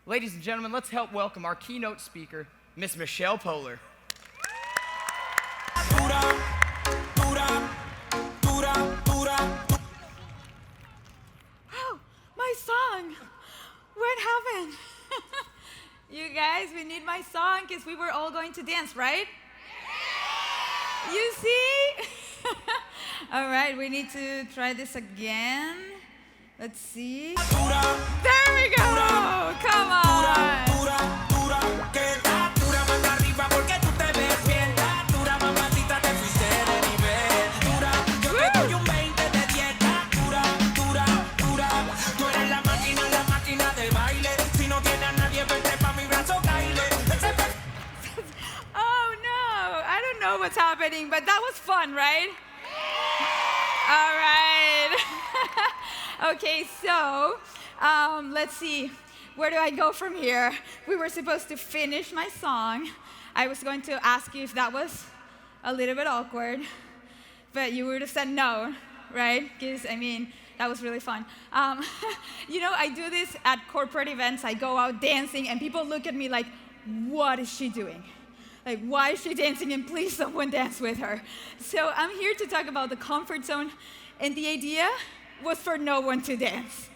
Ladies and gentlemen, let's help welcome our keynote speaker, Miss Michelle Polar. Oh, my song. What happened? You guys, we need my song because we were all going to dance, right? You see? All right, we need to try this again. Let's see. There we go. Come on. Oh no, I don't know what's happening, but that was fun, right? All right. Okay, so let's see. Where do I go from here? We were supposed to finish my song. I was going to ask you if that was a little bit awkward, but you would have said no, right? Because, I mean, that was really fun. You know, I do this at corporate events. I go out dancing, and people look at me like, what is she doing? Like, why is she dancing? And please, someone dance with her. So I'm here to talk about the comfort zone, and the idea was for no one to dance.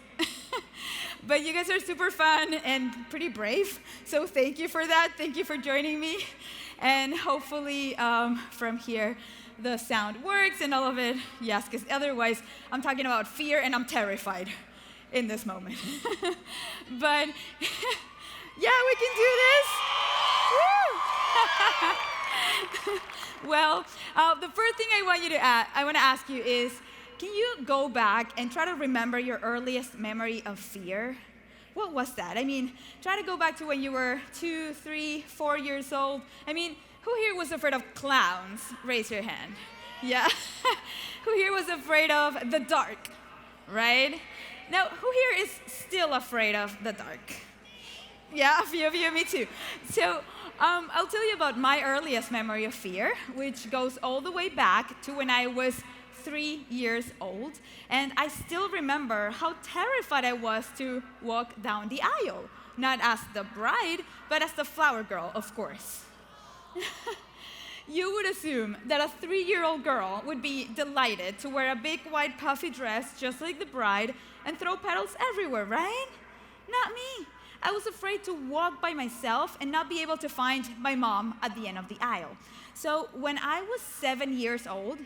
But you guys are super fun and pretty brave, so thank you for that. Thank you for joining me. And hopefully from here, the sound works and all of it. Yes, because otherwise, I'm talking about fear and I'm terrified in this moment. But yeah, we can do this. Woo! Well, the first thing I want to ask you is, can you go back and try to remember your earliest memory of fear? What was that? I mean, try to go back to when you were 2, 3, 4 years old. I mean, who here was afraid of clowns? Raise your hand. Yeah. Who here was afraid of the dark? Right? Now, who here is still afraid of the dark? Yeah, a few of you, me too. So I'll tell you about my earliest memory of fear, which goes all the way back to when I was 3 years old, and I still remember how terrified I was to walk down the aisle, not as the bride, but as the flower girl, of course. You would assume that a 3-year-old girl would be delighted to wear a big white puffy dress just like the bride and throw petals everywhere, right? Not me. I was afraid to walk by myself and not be able to find my mom at the end of the aisle. So when I was 7 years old,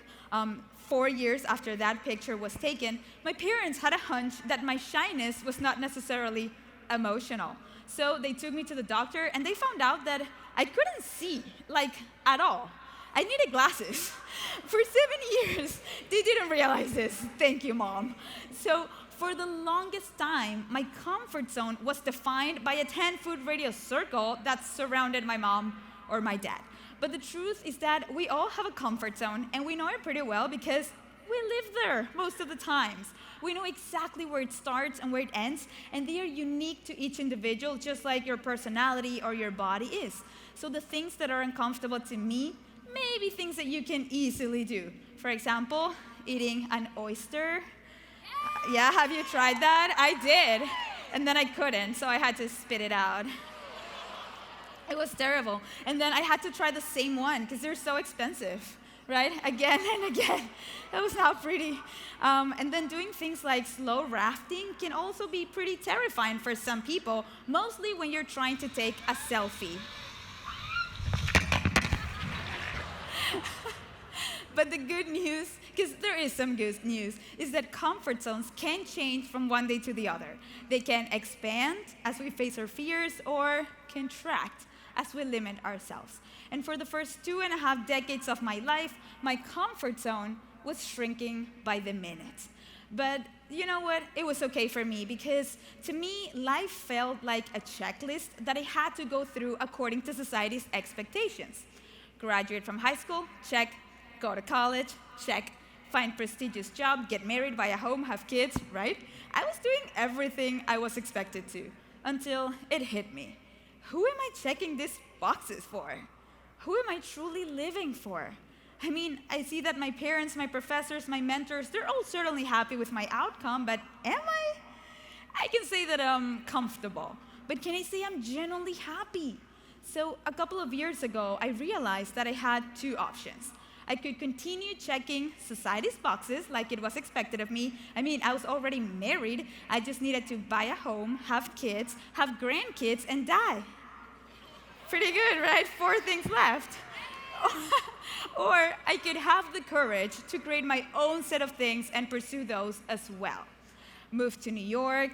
4 years after that picture was taken, my parents had a hunch that my shyness was not necessarily emotional. So they took me to the doctor, and they found out that I couldn't see, like, at all. I needed glasses. For 7 years, they didn't realize this. Thank you, Mom. So for the longest time, my comfort zone was defined by a 10-foot radius circle that surrounded my mom or my dad. But the truth is that we all have a comfort zone, and we know it pretty well because we live there most of the times. We know exactly where it starts and where it ends, and they are unique to each individual, just like your personality or your body is. So the things that are uncomfortable to me may be things that you can easily do. For example, eating an oyster. Yeah, have you tried that? I did, and then I couldn't, so I had to spit it out. It was terrible. And then I had to try the same one because they're so expensive, right? Again and again. That was not pretty. And then doing things like slow rafting can also be pretty terrifying for some people, mostly when you're trying to take a selfie. But the good news, because there is some good news, is that comfort zones can change from one day to the other. They can expand as we face our fears or contract as we limit ourselves. And for the first 2.5 decades of my life, my comfort zone was shrinking by the minute. But you know what? It was okay for me because to me, life felt like a checklist that I had to go through according to society's expectations. Graduate from high school, check. Go to college, check. Find prestigious job, get married, buy a home, have kids, right? I was doing everything I was expected to until it hit me. Who am I checking these boxes for? Who am I truly living for? I mean, I see that my parents, my professors, my mentors, they're all certainly happy with my outcome, but am I? I can say that I'm comfortable. but can I say I'm genuinely happy? So a couple of years ago, I realized that I had two options. I could continue checking society's boxes like it was expected of me. I mean, I was already married. I just needed to buy a home, have kids, have grandkids, and die. Pretty good, right? 4 things left. Or I could have the courage to create my own set of things and pursue those as well. Move to New York,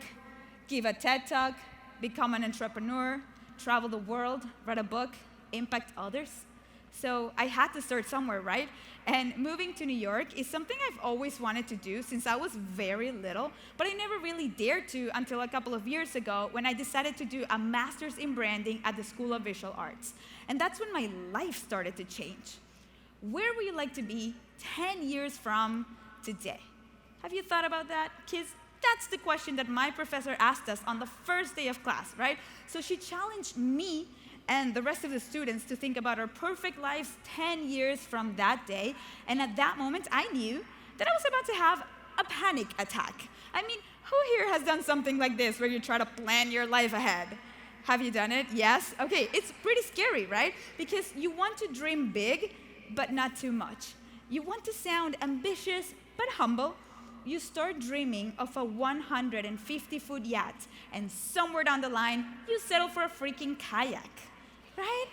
give a TED Talk, become an entrepreneur, travel the world, write a book, impact others. So I had to start somewhere, right? And moving to New York is something I've always wanted to do since I was very little, but I never really dared to until a couple of years ago when I decided to do a master's in branding at the School of Visual Arts. And that's when my life started to change. Where would you like to be 10 years from today? Have you thought about that? Kids, that's the question that my professor asked us on the first day of class, right? So she challenged me and the rest of the students to think about our perfect lives 10 years from that day. And at that moment, I knew that I was about to have a panic attack. I mean, who here has done something like this where you try to plan your life ahead? Have you done it? Yes? Okay, it's pretty scary, right? Because you want to dream big, but not too much. You want to sound ambitious, but humble. You start dreaming of a 150-foot yacht, and somewhere down the line, you settle for a freaking kayak, right?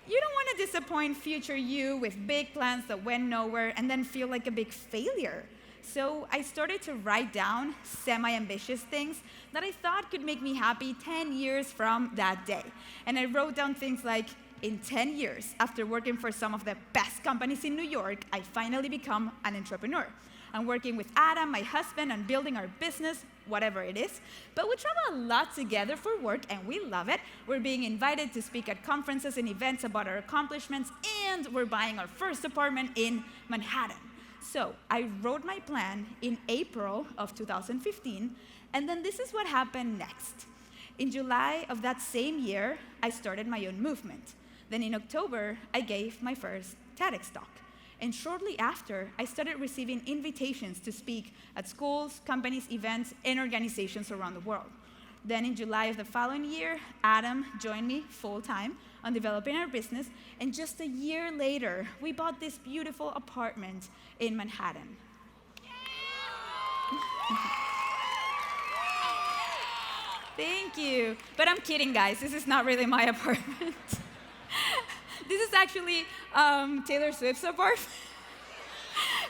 You don't want to disappoint future you with big plans that went nowhere and then feel like a big failure. So I started to write down semi-ambitious things that I thought could make me happy 10 years from that day. And I wrote down things like, in 10 years, after working for some of the best companies in New York, I finally become an entrepreneur. I'm working with Adam, my husband, on building our business, whatever it is. But we travel a lot together for work, and we love it. We're being invited to speak at conferences and events about our accomplishments, and we're buying our first apartment in Manhattan. So I wrote my plan in April of 2015, and then this is what happened next. In July of that same year, I started my own movement. Then in October, I gave my first TEDx talk. And shortly after, I started receiving invitations to speak at schools, companies, events, and organizations around the world. Then in July of the following year, Adam joined me full-time on developing our business, and just a year later, we bought this beautiful apartment in Manhattan. Thank you. But I'm kidding, guys. This is not really my apartment. This is actually Taylor Swift's apartment.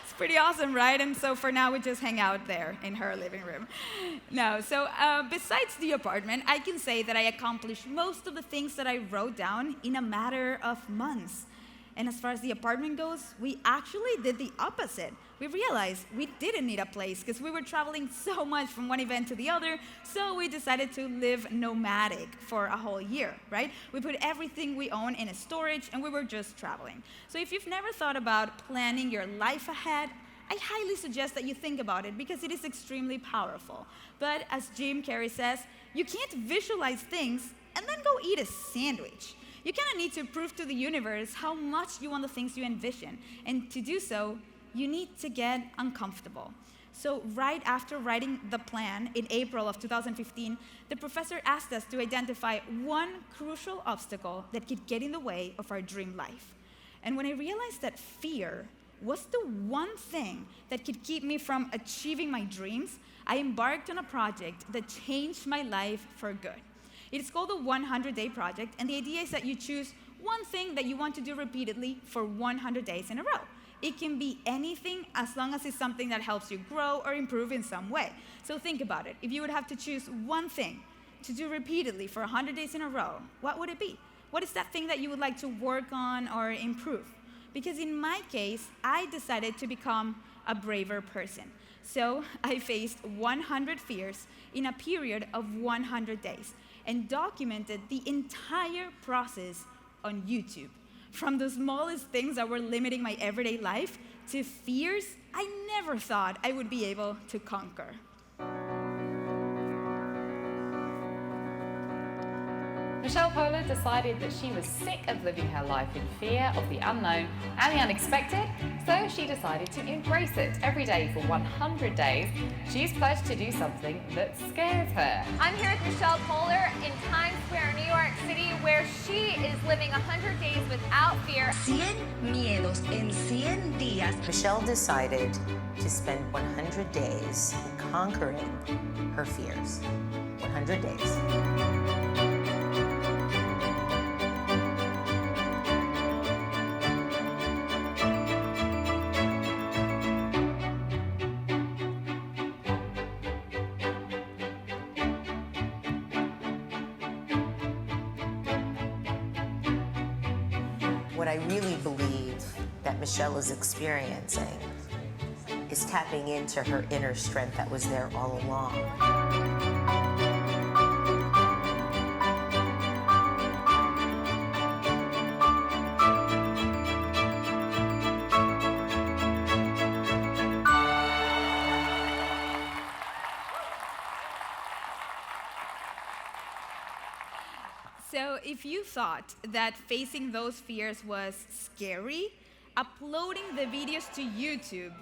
It's pretty awesome, right? And so for now, we just hang out there in her living room. No, so besides the apartment, I can say that I accomplished most of the things that I wrote down in a matter of months. And as far as the apartment goes, we actually did the opposite. We realized we didn't need a place because we were traveling so much from one event to the other, so we decided to live nomadic for a whole year, right? We put everything we own in a storage, and we were just traveling. So if you've never thought about planning your life ahead, I highly suggest that you think about it because it is extremely powerful. But as Jim Carrey says, you can't visualize things and then go eat a sandwich. You kind of need to prove to the universe how much you want the things you envision. And to do so, you need to get uncomfortable. So right after writing the plan in April of 2015, the professor asked us to identify one crucial obstacle that could get in the way of our dream life. And when I realized that fear was the one thing that could keep me from achieving my dreams, I embarked on a project that changed my life for good. It's called the 100-Day Project, and the idea is that you choose one thing that you want to do repeatedly for 100 days in a row. It can be anything as long as it's something that helps you grow or improve in some way. So think about it. If you would have to choose one thing to do repeatedly for 100 days in a row, what would it be? What is that thing that you would like to work on or improve? Because in my case, I decided to become a braver person. So I faced 100 fears in a period of 100 days and documented the entire process on YouTube. From the smallest things that were limiting my everyday life to fears I never thought I would be able to conquer. Michelle Polar decided that she was sick of living her life in fear of the unknown and the unexpected, so she decided to embrace it. Every day for 100 days, she's pledged to do something that scares her. I'm here with Michelle Polar in Times Square, New York City, where she is living 100 days without fear. 100 miedos en 100 días. Michelle decided to spend 100 days conquering her fears. 100 days. What I really believe that Michelle is experiencing is tapping into her inner strength that was there all along. So if you thought that facing those fears was scary, uploading the videos to YouTube,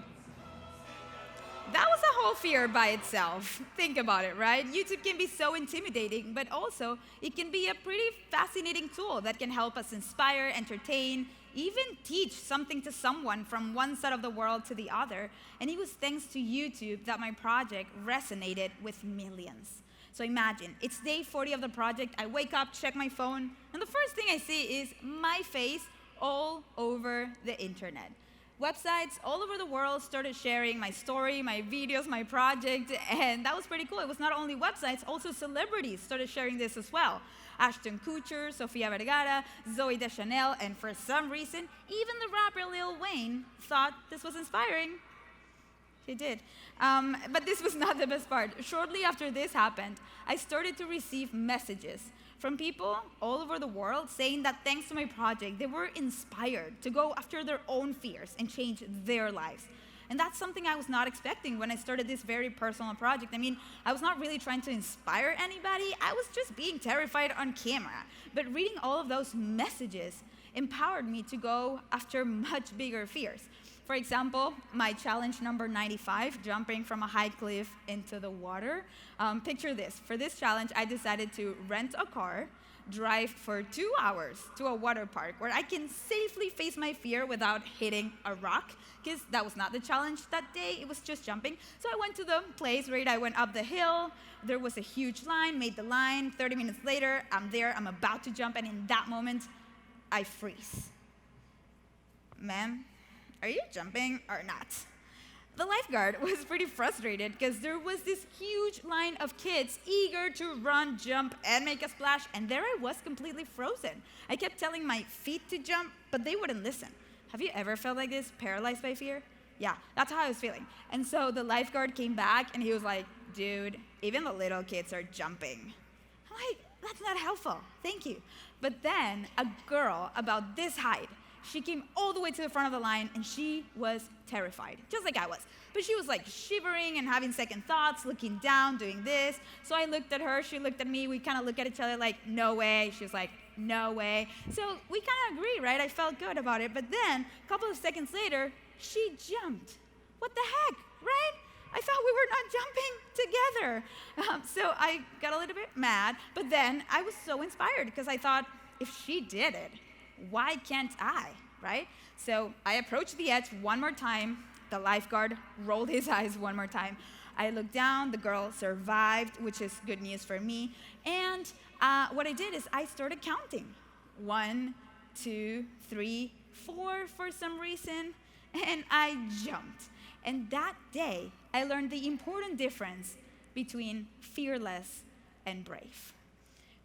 that was a whole fear by itself. Think about it, right? YouTube can be so intimidating, but also it can be a pretty fascinating tool that can help us inspire, entertain, even teach something to someone from one side of the world to the other. And it was thanks to YouTube that my project resonated with millions. So imagine, it's day 40 of the project, I wake up, check my phone, and the first thing I see is my face all over the internet. Websites all over the world started sharing my story, my videos, my project, and that was pretty cool. It was not only websites, also celebrities started sharing this as well. Ashton Kutcher, Sofia Vergara, Zoe Deschanel, and for some reason, even the rapper Lil Wayne thought this was inspiring. She did. But this was not the best part. Shortly after this happened, I started to receive messages from people all over the world saying that thanks to my project, they were inspired to go after their own fears and change their lives. And that's something I was not expecting when I started this very personal project. I mean, I was not really trying to inspire anybody. I was just being terrified on camera. But reading all of those messages empowered me to go after much bigger fears. For example, my challenge number 95, jumping from a high cliff into the water. Picture this. For this challenge, I decided to rent a car, drive for 2 hours to a water park where I can safely face my fear without hitting a rock, because that was not the challenge that day. It was just jumping. So I went to the place, right? I went up the hill. There was a huge line, made the line. 30 minutes later, I'm there. I'm about to jump, and in that moment, I freeze. Ma'am, are you jumping or not? The lifeguard was pretty frustrated because there was this huge line of kids eager to run, jump, and make a splash, and there I was completely frozen. I kept telling my feet to jump, but they wouldn't listen. Have you ever felt like this, paralyzed by fear? Yeah, that's how I was feeling. And so the lifeguard came back and he was like, dude, even the little kids are jumping. I'm like, that's not helpful, thank you. But then a girl about this height, she came all the way to the front of the line, and she was terrified, just like I was. But she was like shivering and having second thoughts, looking down, doing this. So I looked at her, she looked at me, we kind of looked at each other like, no way. She was like, no way. So we kind of agreed, right? I felt good about it. But then, a couple of seconds later, she jumped. What the heck, right? I thought we were not jumping together. So I got a little bit mad, but then I was so inspired because I thought, if she did it, why can't I, right? So I approached the edge one more time. The lifeguard rolled his eyes one more time. I looked down, the girl survived, which is good news for me. And what I did is I started counting. 1, 2, 3, 4 for some reason, and I jumped. And that day, I learned the important difference between fearless and brave.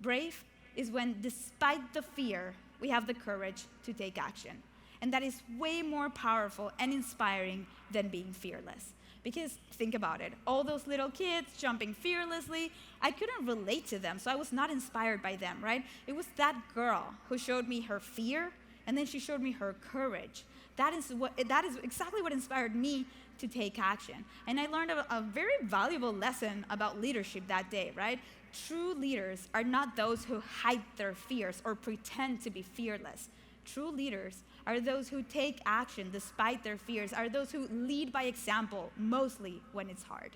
Brave is when, despite the fear, we have the courage to take action. And that is way more powerful and inspiring than being fearless. Because think about it, all those little kids jumping fearlessly, I couldn't relate to them, so I was not inspired by them, right? It was that girl who showed me her fear, and then she showed me her courage. That is exactly what inspired me to take action. And I learned a very valuable lesson about leadership that day, right? true leaders are not those who hide their fears or pretend to be fearless. True leaders are those who take action despite their fears, are those who lead by example, mostly when it's hard.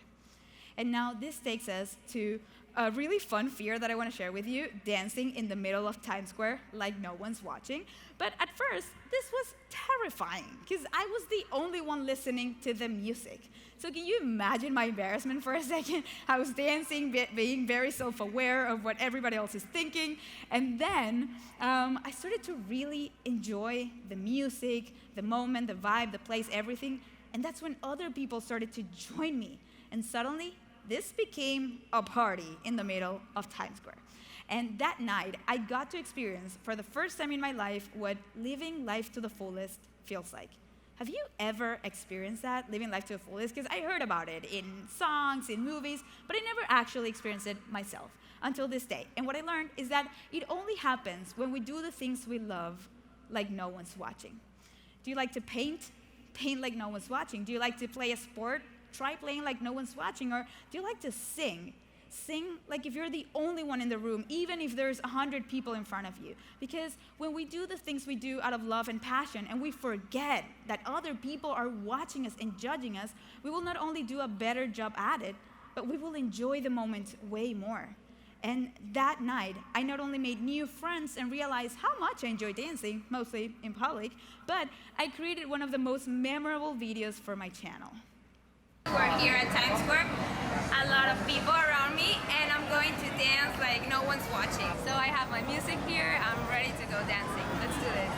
And now this takes us to a really fun fear that I want to share with you, dancing in the middle of Times Square like no one's watching. But at first, this was terrifying because I was the only one listening to the music. So can you imagine my embarrassment for a second? I was dancing, being very self-aware of what everybody else is thinking. And then I started to really enjoy the music, the moment, the vibe, the place, everything. And that's when other people started to join me. And suddenly, this became a party in the middle of Times Square. And that night, I got to experience, for the first time in my life, what living life to the fullest feels like. Have you ever experienced that, living life to the fullest? Because I heard about it in songs, in movies, but I never actually experienced it myself until this day. And what I learned is that it only happens when we do the things we love like no one's watching. Do you like to paint? Paint like no one's watching. Do you like to play a sport? Try playing like no one's watching. Or do you like to sing? Sing like if you're the only one in the room, even if there's 100 people in front of you. Because when we do the things we do out of love and passion, and we forget that other people are watching us and judging us, we will not only do a better job at it, but we will enjoy the moment way more. And that night, I not only made new friends and realized how much I enjoy dancing, mostly in public, but I created one of the most memorable videos for my channel. We're here at Times Square, a lot of people around me, and I'm going to dance like no one's watching. So I have my music here, I'm ready to go dancing. Let's do this.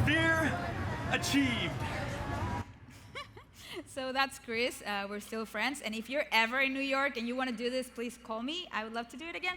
Fear achieved. So that's Chris. We're still friends. And if you're ever in New York and you want to do this, please call me. I would love to do it again.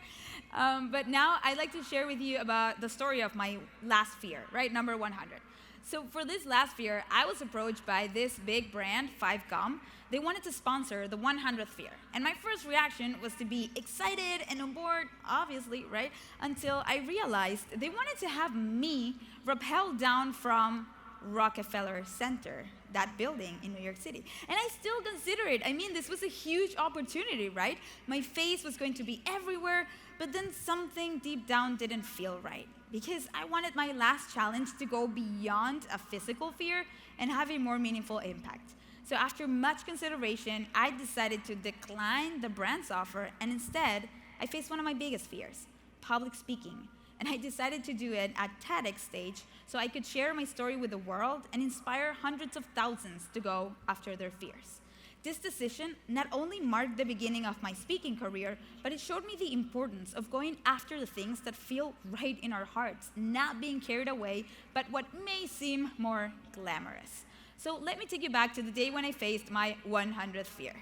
But now I'd like to share with you about the story of my last fear, right? Number 100. So for this last fear, I was approached by this big brand, 5Gum. They wanted to sponsor the 100th fear. And my first reaction was to be excited and on board, obviously, right? Until I realized they wanted to have me rappel down from Rockefeller Center, that building in New York City. And I still consider it. I mean, this was a huge opportunity, right? My face was going to be everywhere, but then something deep down didn't feel right. Because I wanted my last challenge to go beyond a physical fear and have a more meaningful impact. So after much consideration, I decided to decline the brand's offer, and instead, I faced one of my biggest fears, public speaking. And I decided to do it at TEDx stage so I could share my story with the world and inspire hundreds of thousands to go after their fears. This decision not only marked the beginning of my speaking career, but it showed me the importance of going after the things that feel right in our hearts, not being carried away by what may seem more glamorous. So let me take you back to the day when I faced my 100th fear.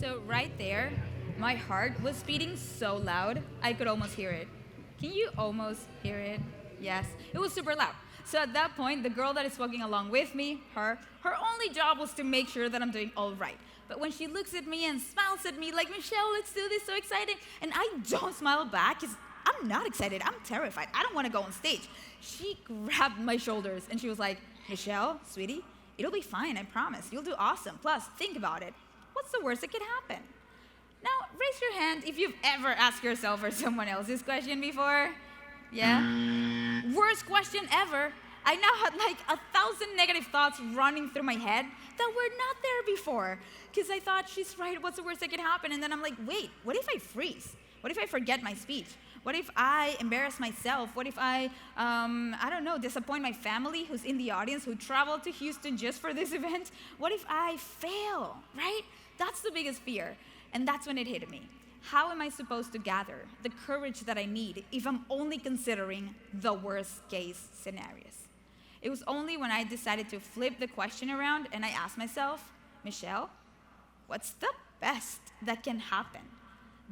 So right there, my heart was beating so loud, I could almost hear it. Can you almost hear it? Yes, it was super loud. So at that point, the girl that is walking along with me, her only job was to make sure that I'm doing all right. But when she looks at me and smiles at me like, Michelle, let's do this, so exciting, and I don't smile back because I'm not excited, I'm terrified, I don't want to go on stage. She grabbed my shoulders and she was like, Michelle, sweetie, it'll be fine, I promise. You'll do awesome. Plus, think about it. What's the worst that could happen? Now, raise your hand if you've ever asked yourself or someone else this question before. Yeah? Worst question ever. I now had like 1,000 negative thoughts running through my head that were not there before. Because I thought, she's right, what's the worst that could happen? And then I'm like, wait, what if I freeze? What if I forget my speech? What if I embarrass myself? What if I don't know, disappoint my family who's in the audience, who traveled to Houston just for this event? What if I fail, right? That's the biggest fear. And that's when it hit me. How am I supposed to gather the courage that I need if I'm only considering the worst case scenarios? It was only when I decided to flip the question around and I asked myself, Michelle, what's the best that can happen?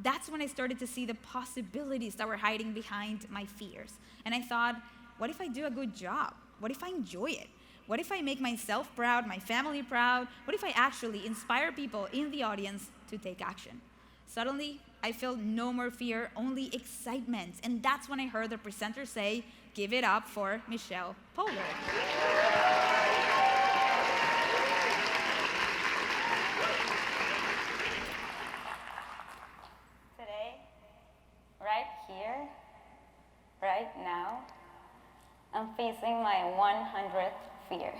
That's when I started to see the possibilities that were hiding behind my fears. And I thought, what if I do a good job? What if I enjoy it? What if I make myself proud, my family proud? What if I actually inspire people in the audience to take action? Suddenly, I felt no more fear, only excitement. And that's when I heard the presenter say, give it up for Michelle Pollard. Today, right here, right now, I'm facing my 100th fear.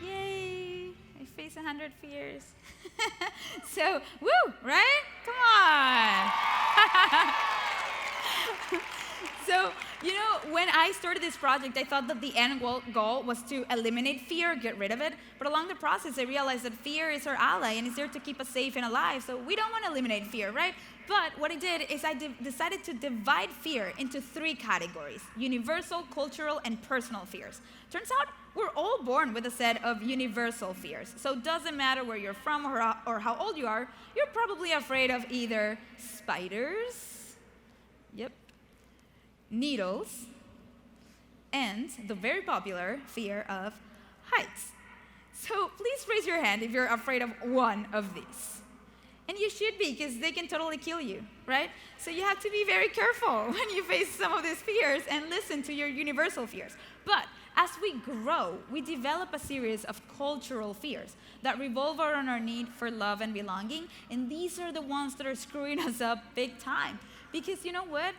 Yay, I face 100 fears. So, woo, right? Come on. So, when I started this project, I thought that the end goal was to eliminate fear, get rid of it. But along the process, I realized that fear is our ally and it's there to keep us safe and alive. So we don't want to eliminate fear, right? But what I did is I decided to divide fear into 3 categories: universal, cultural, and personal fears. Turns out we're all born with a set of universal fears. So it doesn't matter where you're from or how old you are, you're probably afraid of either spiders, yep, needles, and the very popular fear of heights. So please raise your hand if you're afraid of one of these. And you should be, because they can totally kill you, right? So you have to be very careful when you face some of these fears and listen to your universal fears. But as we grow, we develop a series of cultural fears that revolve around our need for love and belonging, and these are the ones that are screwing us up big time. Because you know what?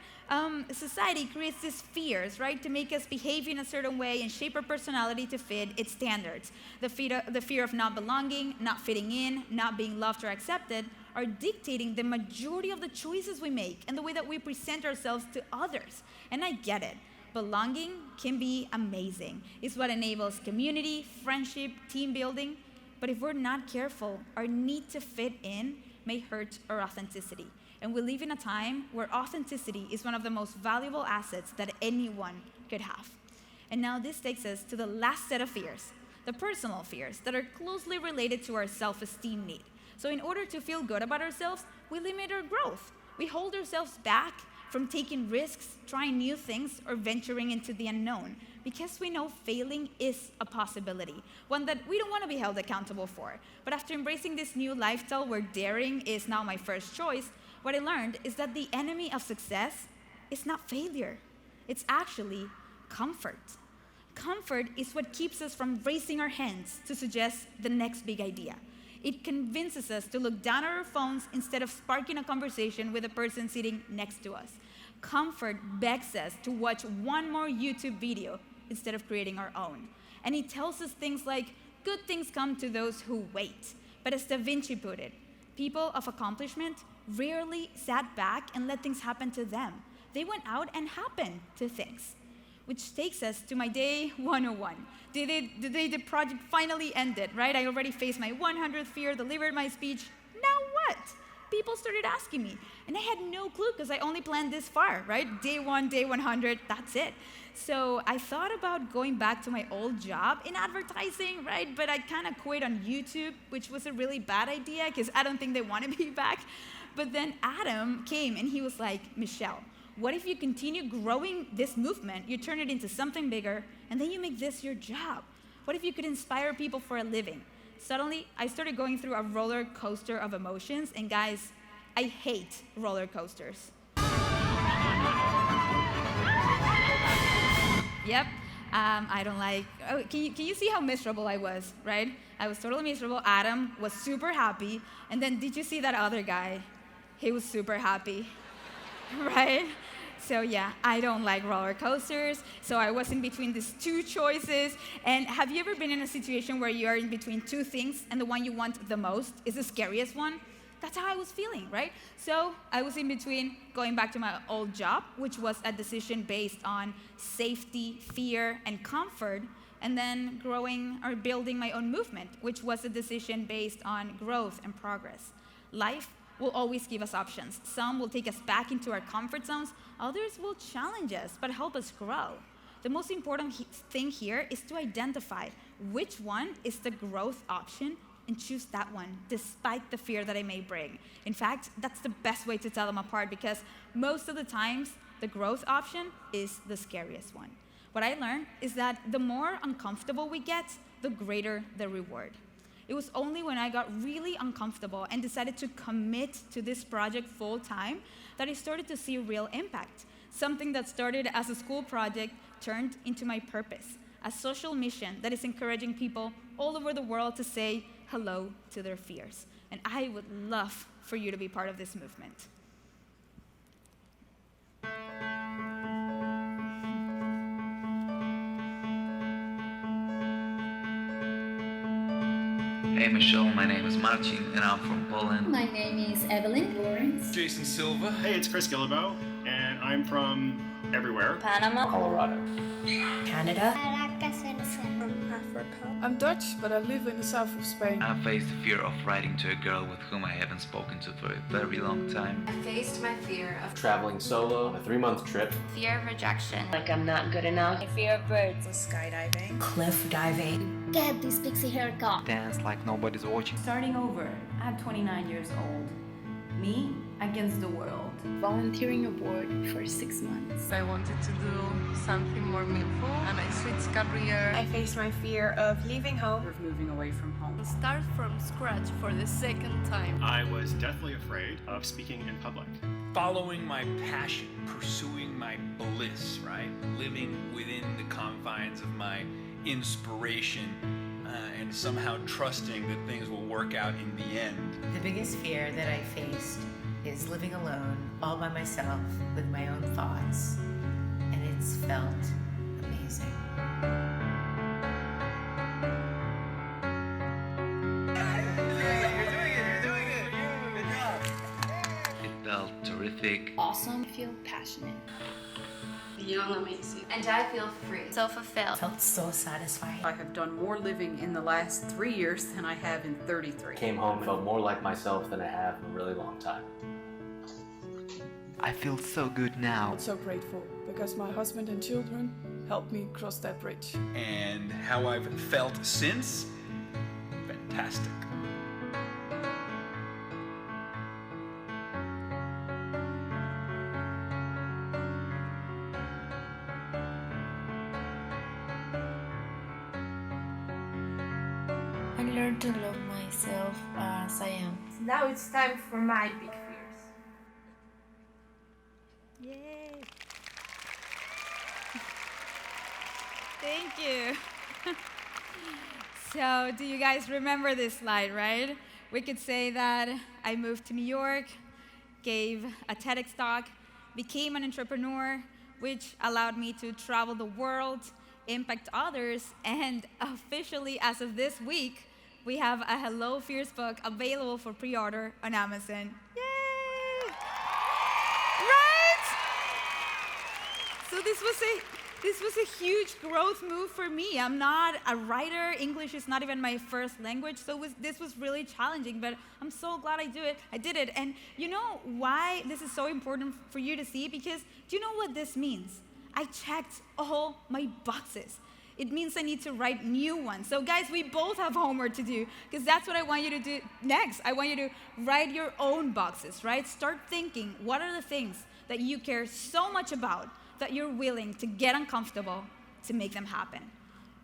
Society creates these fears, right, to make us behave in a certain way and shape our personality to fit its standards. The fear of not belonging, not fitting in, not being loved or accepted are dictating the majority of the choices we make and the way that we present ourselves to others. And I get it. Belonging can be amazing. It's what enables community, friendship, team building. But if we're not careful, our need to fit in may hurt our authenticity. And we live in a time where authenticity is one of the most valuable assets that anyone could have. And now this takes us to the last set of fears, the personal fears that are closely related to our self-esteem need. So in order to feel good about ourselves, we limit our growth. We hold ourselves back from taking risks, trying new things, or venturing into the unknown, because we know failing is a possibility, one that we don't want to be held accountable for. But after embracing this new lifestyle where daring is now my first choice, what I learned is that the enemy of success is not failure. It's actually comfort. Comfort is what keeps us from raising our hands to suggest the next big idea. It convinces us to look down at our phones instead of sparking a conversation with the person sitting next to us. Comfort begs us to watch one more YouTube video instead of creating our own. And it tells us things like, good things come to those who wait. But as Da Vinci put it, people of accomplishment rarely sat back and let things happen to them. They went out and happened to things. which takes us to my day 101. The day the project finally ended, right? I already faced my 100th fear, delivered my speech. Now what? People started asking me, and I had no clue because I only planned this far, right? Day 1, day 100, that's it. So I thought about going back to my old job in advertising, right? But I kind of quit on YouTube, which was a really bad idea because I don't think they want to be back. But then Adam came and he was like, Michelle, what if you continue growing this movement, you turn it into something bigger, and then you make this your job? What if you could inspire people for a living? Suddenly, I started going through a roller coaster of emotions, and guys, I hate roller coasters. Yep, I don't like, oh, can you see how miserable I was, right? I was totally miserable. Adam was super happy, and then did you see that other guy? He was super happy, right? So yeah, I don't like roller coasters, so I was in between these two choices. And have you ever been in a situation where you are in between two things and the one you want the most is the scariest one? That's how I was feeling, right? So I was in between going back to my old job, which was a decision based on safety, fear, and comfort, and then growing or building my own movement, which was a decision based on growth and progress. Life will always give us options. Some will take us back into our comfort zones, others will challenge us but help us grow. The most important thing here is to identify which one is the growth option and choose that one, despite the fear that it may bring. In fact, that's the best way to tell them apart because most of the times, the growth option is the scariest one. What I learned is that the more uncomfortable we get, the greater the reward. It was only when I got really uncomfortable and decided to commit to this project full time that I started to see real impact. Something that started as a school project turned into my purpose, a social mission that is encouraging people all over the world to say hello to their fears. And I would love for you to be part of this movement. Hey Michelle, my name is Marcin and I'm from Poland. My name is Evelyn Lawrence. Jason Silva. Hey, it's Chris Gillibo, and I'm from everywhere. Panama. Colorado. Canada. I'm Dutch, but I live in the south of Spain. I faced the fear of writing to a girl with whom I haven't spoken to for a very long time. I faced my fear of traveling solo, a 3-month trip. Fear of rejection. Like I'm not good enough. Fear of birds. Skydiving. Cliff diving. Get this pixie haircut. Dance like nobody's watching. Starting over at 29 years old. Me against the world. Volunteering abroad for 6 months. I wanted to do something more meaningful and I switched career. I faced my fear of leaving home. Of moving away from home. Start from scratch for the second time. I was deathly afraid of speaking in public. Following my passion, pursuing my bliss, right? Living within the confines of my inspiration and somehow trusting that things will work out in the end. The biggest fear that I faced is living alone, all by myself, with my own thoughts, and it's felt amazing. It felt terrific. Awesome. I feel passionate. Beyond amazing. And I feel free. So fulfilled. Felt so satisfying. I have done more living in the last 3 years than I have in 33. Came home and felt more like myself than I have in a really long time. I feel so good now. I'm so grateful because my husband and children helped me cross that bridge. And how I've felt since? Fantastic. I learned to love myself as I am. Now it's time for my big fears. Yay! Thank you. So, do you guys remember this slide, right? We could say that I moved to New York, gave a TEDx talk, became an entrepreneur, which allowed me to travel the world, impact others, and officially, as of this week, we have a Hello Fears book available for pre-order on Amazon. Yay! Right? So this was this was a huge growth move for me. I'm not a writer. English is not even my first language, so this was really challenging, but I'm so glad I did it. And you know why this is so important for you to see? Because do you know what this means? I checked all my boxes. It means I need to write new ones. So guys, we both have homework to do, because that's what I want you to do next. I want you to write your own boxes, right? Start thinking, what are the things that you care so much about that you're willing to get uncomfortable to make them happen,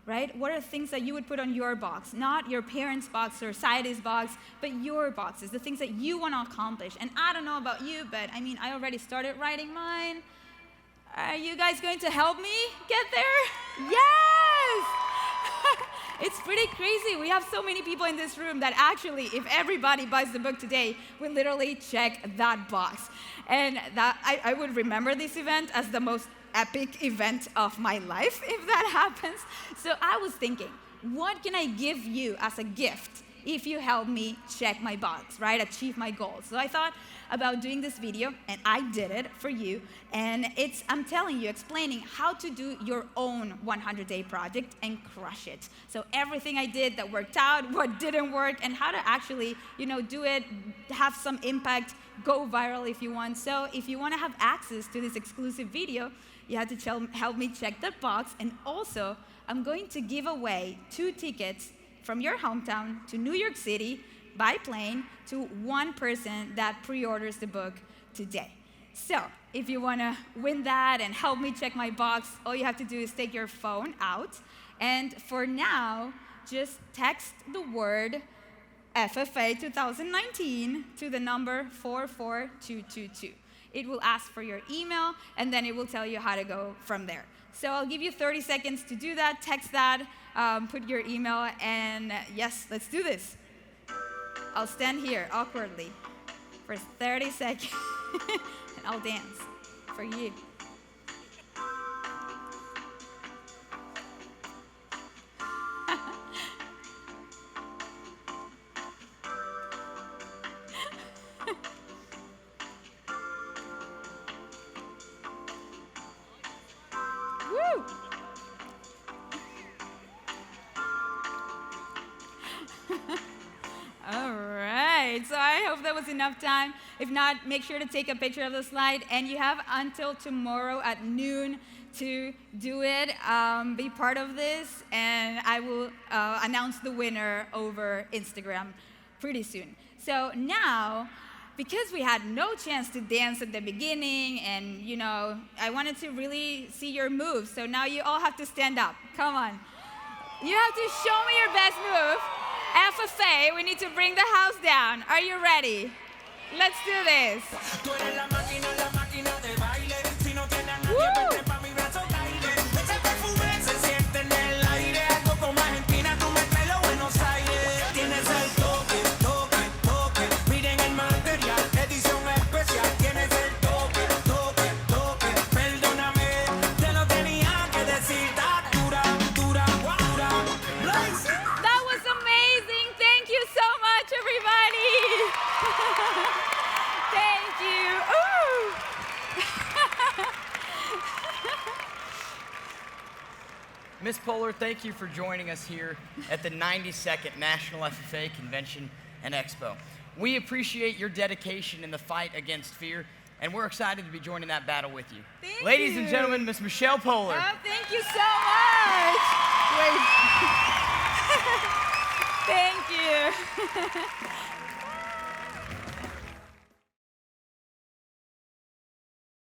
right? What are the things that you would put on your box? Not your parents' box or society's box, but your boxes, the things that you want to accomplish. And I don't know about you, but I mean, I already started writing mine. Are you guys going to help me get there? Yes! It's pretty crazy. We have so many people in this room that actually, if everybody buys the book today, we literally check that box. And that I would remember this event as the most epic event of my life if that happens. So I was thinking, what can I give you as a gift if you help me check my box, right? Achieve my goals. So I thought about doing this video, and I did it for you. And I'm telling you, explaining how to do your own 100-day project and crush it. So everything I did that worked out, what didn't work, and how to actually, do it, have some impact, go viral if you want. So if you want to have access to this exclusive video, you have to help me check that box. And also, I'm going to give away 2 tickets from your hometown to New York City by plane to one person that pre-orders the book today. So if you want to win that and help me check my box, all you have to do is take your phone out. And for now, just text the word FFA 2019 to the number 44222. It will ask for your email, and then it will tell you how to go from there. So I'll give you 30 seconds to do that. Text that, put your email, and yes, let's do this. I'll stand here awkwardly for 30 seconds, and I'll dance for you. Woo! All right, so I hope that was enough time. If not, make sure to take a picture of the slide, and you have until tomorrow at noon to do it. Be part of this, and I will announce the winner over Instagram pretty soon. So now, because we had no chance to dance at the beginning, and I wanted to really see your moves, so now you all have to stand up. Come on. You have to show me your best move. FFA, we need to bring the house down. Are you ready? Let's do this. Woo! Thank you. Ooh. Ms. Poehler, thank you for joining us here at the 92nd National FFA Convention and Expo. We appreciate your dedication in the fight against fear, and we're excited to be joining that battle with you. Ladies and gentlemen, Ms. Michelle Poehler. Oh, thank you so much. Wait. Thank you.